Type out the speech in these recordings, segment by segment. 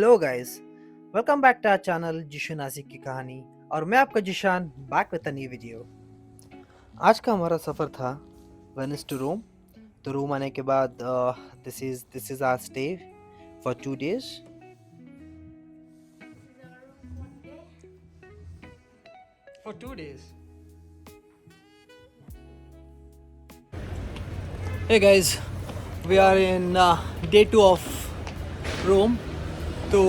Hello guys, welcome back to our channel Jishu Nashik की कहानी। और मैं आपका Jishan back with a new video. आज का हमारा सफ़र था वेनिस टू रोम। तो रोम आने के बाद this is our stay for 2 days। For 2 days. Hey guys, we are in day 2 of Rome। तो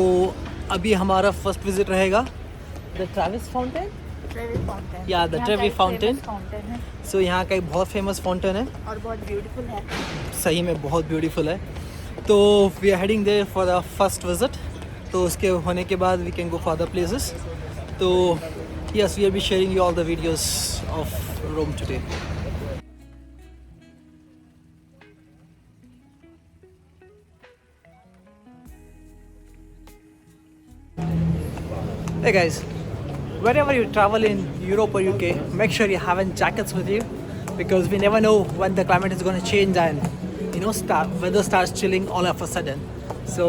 अभी हमारा फर्स्ट विजिट रहेगा the Travis fountain. Trevi fountain या द यहाँ ट्रेवी का एक फाउंटेन। famous फाउंटेन है सो यहाँ का एक बहुत फेमस फाउंटेन है, और बहुत ब्यूटीफुल है। सही में बहुत ब्यूटीफुल है। तो we are heading there for the first visit. तो उसके होने के बाद we can go for the places. तो yes, we are be sharing you all the videos of Rome today. Hey guys, wherever you travel in Europe or UK, make sure you have jackets with you because we never know when the climate is going to change and weather starts chilling all of a sudden. So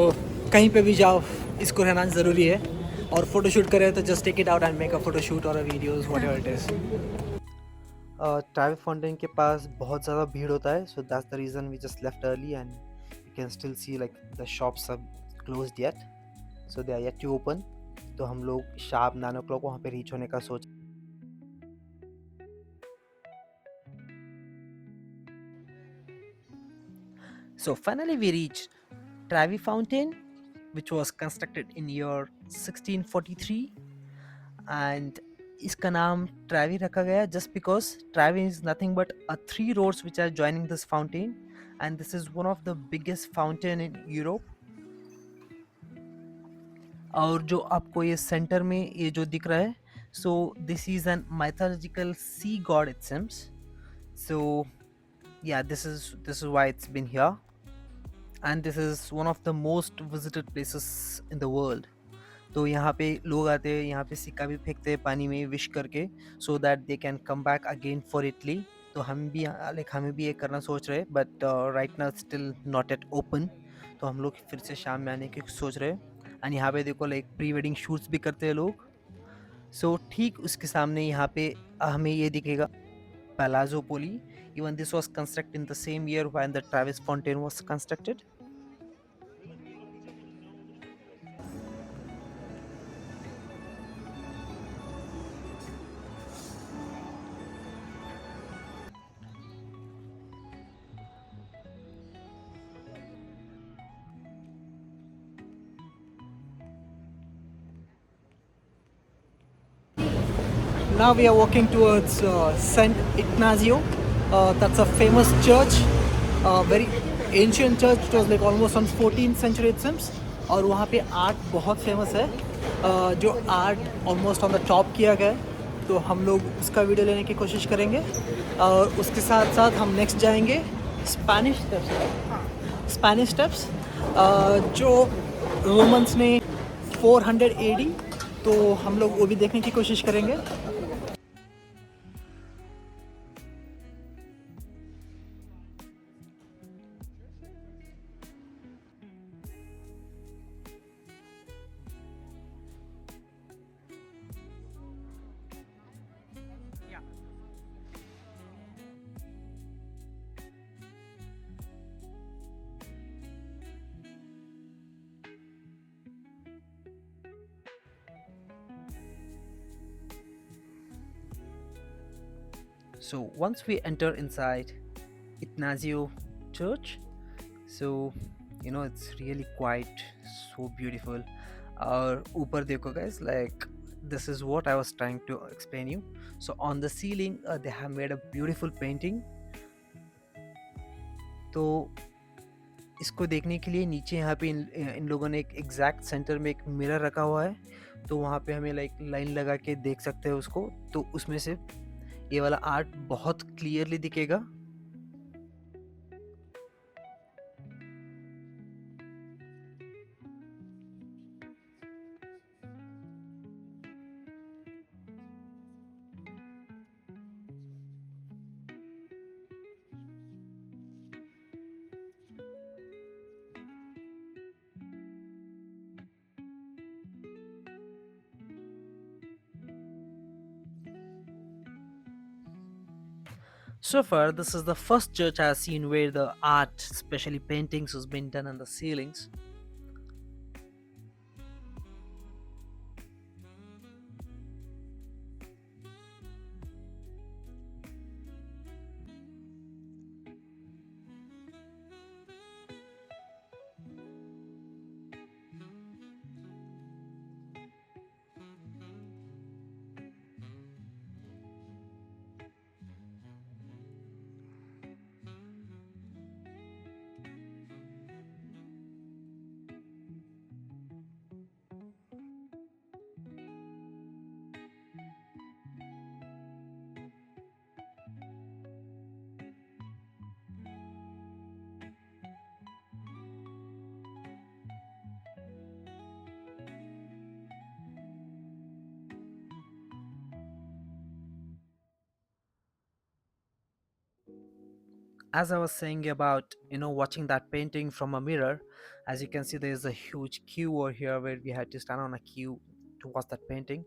कहीं पे भी जाओ इसको रहना ज़रूरी है। और photoshoot करें तो just take it out and make a photo shoot or a videos whatever it is. Travel fountain के पास बहुत ज़्यादा भीड़ होता है, so that's the reason we just left early and you can still see like the shops are closed yet, so they are yet to open। तो हम लोग sharp 9 o'clock वहाँ पे रीच होने का सोच। So finally we reached Trevi Fountain, which was constructed in year 1643, and इसका नाम ट्रेवी रखा गया just because Trevi is nothing but a 3 roads which are joining this fountain, and this is one of the biggest fountain in Europe। और जो आपको ये centre में ये जो दिख रहा है, so this is an mythological sea god it seems। So yeah, this is why it's been here, and this is one of the most visited places in the world। तो यहाँ पे लोग आते हैं, यहाँ पे सिक्का भी फेंकते हैं पानी में विश करके, so that they can come back again for Italy. तो हम भी हमें भी ये करना सोच रहे हैं, but right now still not at open. तो हम लोग फिर से शाम में आने की सोच रहे हैं। एंड यहाँ पे देखो लाइक प्री वेडिंग शूट्स भी करते हैं लोग। सो ठीक उसके सामने यहाँ पे हमें ये दिखेगा Palazzo Poli। Even this was constructed in the same year when the Travis Fountain was constructed। Now we are walking towards Saint Ignazio। That's a famous church, very ancient church। It was like almost on 14th century it seems। और वहाँ पे art बहुत famous है, जो art almost on the top किया गया है। तो हम लोग उसका वीडियो लेने की कोशिश करेंगे। और उसके साथ साथ हम नेक्स्ट जाएंगे स्पेनिश स्टेप्स। स्पेनिश स्टेप्स जो रोमन्स ने 400 AD, तो हम लोग वो भी देखने की कोशिश करेंगे। So once we enter inside Ignazio Church, so it's really quite so beautiful। और ऊपर देखो guys, like this is what I was trying to explain you। So on the ceiling they have made a beautiful painting। तो इसको देखने के लिए नीचे यहाँ पे इन लोगों ने एक एग्जैक्ट सेंटर में एक मिरर रखा हुआ है। तो वहाँ पे हमें लाइक लाइन लगा के देख सकते हैं उसको। तो उसमें से ये वाला आर्ट बहुत क्लियरली दिखेगा। So far, this is the first church I've seen where the art, especially paintings, has been done on the ceilings. As I was saying about, watching that painting from a mirror, as you can see, there is a huge queue over here where we had to stand on a queue to watch that painting.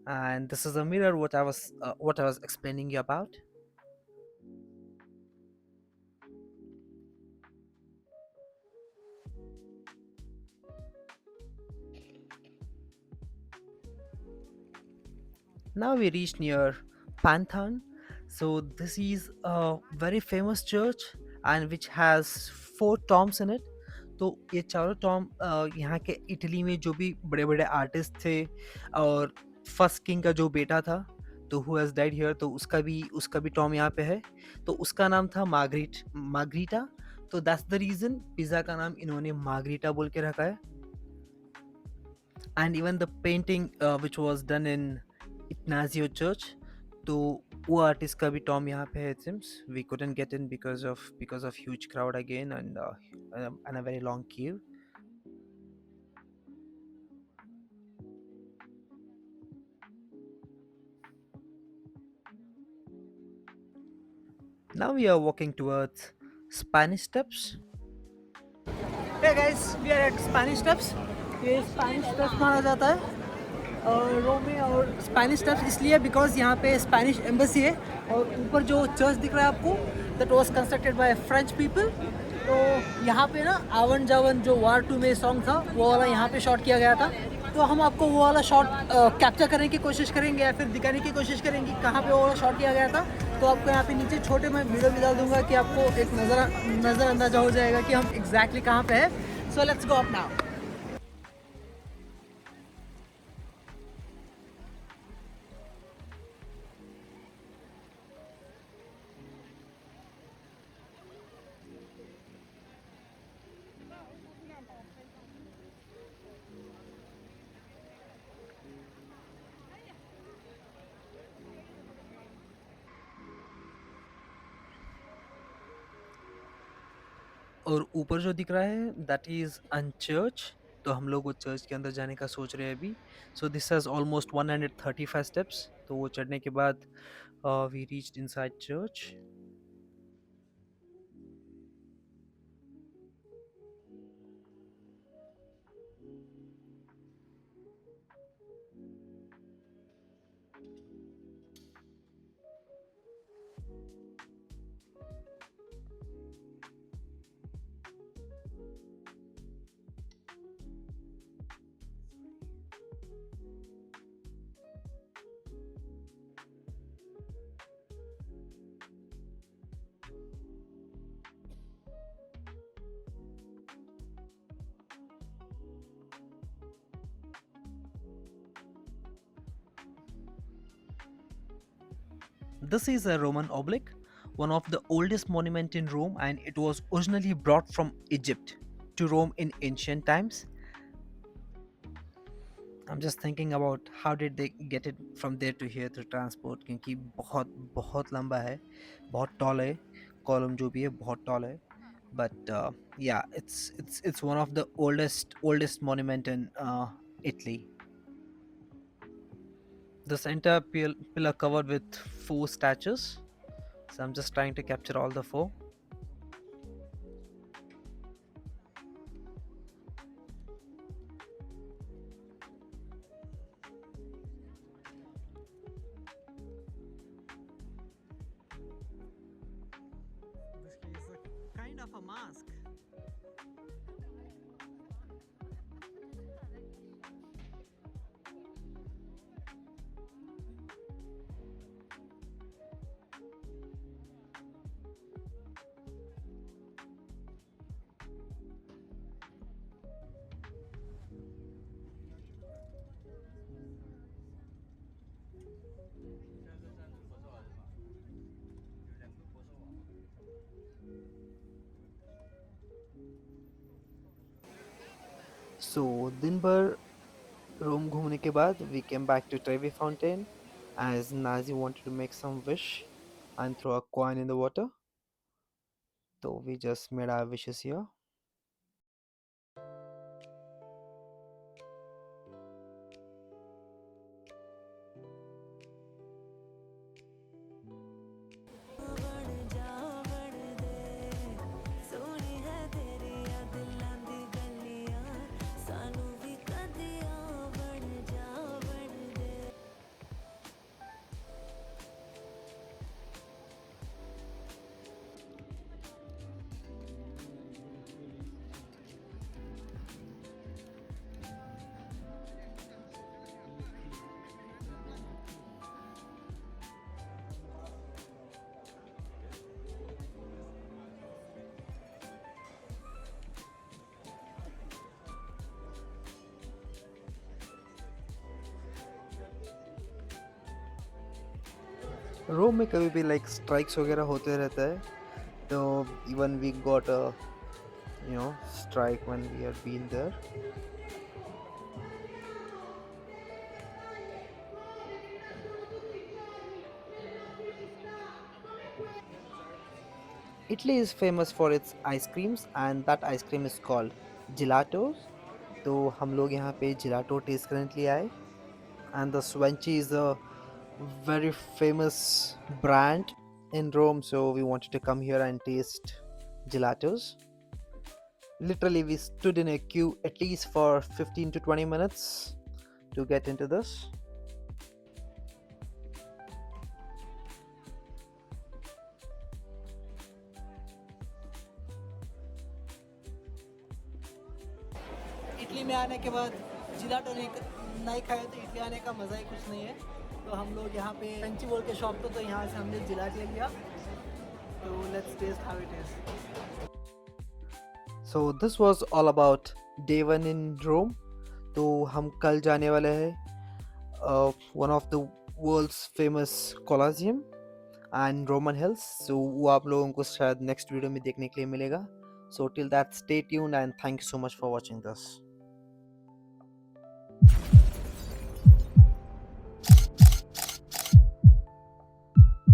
And this is a mirror what I was explaining you about. Now we reached near Pantheon. So this is a very famous church and which has four tombs in it. तो ये चारों Tom यहाँ के Italy में जो भी बड़े बड़े आर्टिस्ट थे और फर्स्ट किंग का जो बेटा था तो हु हैज डाइड हियर, तो उसका भी टॉम यहाँ पे है। तो उसका नाम था मार्गरीटा। तो दैट्स द रीजन पिज़्ज़ा का नाम इन्होंने मार्गरीटा बोल के रखा है। And even the painting which was done in Ignacio Church, तो वो आर्टिस्ट का भी टॉम यहाँ पे है। It seems we couldn't get in because of huge crowd again and a very long queue. Now we are walking towards Spanish Steps. Hey guys, we are at Spanish Steps. ये Spanish steps माना जाता है रोम में, और Spanish steps इसलिए because यहाँ पे Spanish embassy है। और ऊपर जो चर्च दिख रहा है आपको, that was constructed by French people. तो यहाँ पे ना आवन जावन जो वार 2 में सॉन्ग था वो वाला यहाँ पे शॉट किया गया था। तो हम आपको वो वाला शॉट कैप्चर करने की कोशिश करेंगे या फिर दिखाने की कोशिश करेंगे कहाँ पे वो वाला शॉट किया गया था। तो आपको यहाँ पे नीचे छोटे में वीडियो भी डाल दूंगा कि आपको एक नज़र अंदाजा हो जाएगा कि हम एग्जैक्टली कहाँ पे है। So let's go up now. और ऊपर जो दिख रहा है दैट इज अनचर्च। तो हम लोग वो चर्च के अंदर जाने का सोच रहे हैं अभी। So this has almost 135 steps. तो वो चढ़ने के बाद we reached inside church. This is a Roman oblique, one of the oldest monument in Rome, and it was originally brought from Egypt to Rome in ancient times. I'm just thinking about how did they get it from there to here through transport, क्योंकि बहुत बहुत लंबा है, बहुत tall है। Column जो भी है बहुत tall है। But yeah, it's one of the oldest monument in Italy. The center pillar covered with 4 statues. So I'm just trying to capture all the 4. So दिन भर रोम घूमने के बाद we came back to Trevi Fountain as Nazi wanted to make some wish and throw a coin in the water. So we just made our wishes here. रोम में कभी भी like strikes वगैरह होते रहता है, तो even we got a strike when we had been there. Italy is famous for its ice creams and that ice cream is called gelatos. तो हम लोग यहाँ पे gelato taste करने के लिए आए, and the Swanchi is a very famous brand in Rome, so we wanted to come here and taste gelatos. Literally we stood in a queue at least for 15 to 20 minutes to get into this. Italy में आने के बाद जिलाटो नहीं खाए तो Italy आने का मज़ा ही कुछ नहीं है। तो हम लोग यहाँ पे फ्रेंची बोल के शॉप तो यहाँ से हमने जिलाट ले लिया। तो let's test how it is. So this was all about day one in Rome. तो हम कल जाने वाले हैं one of the world's famous Colosseum and Roman hills. So वो आप लोगों को शायद next video में देखने के लिए मिलेगा. So till that, stay tuned and thank you so much for watching this.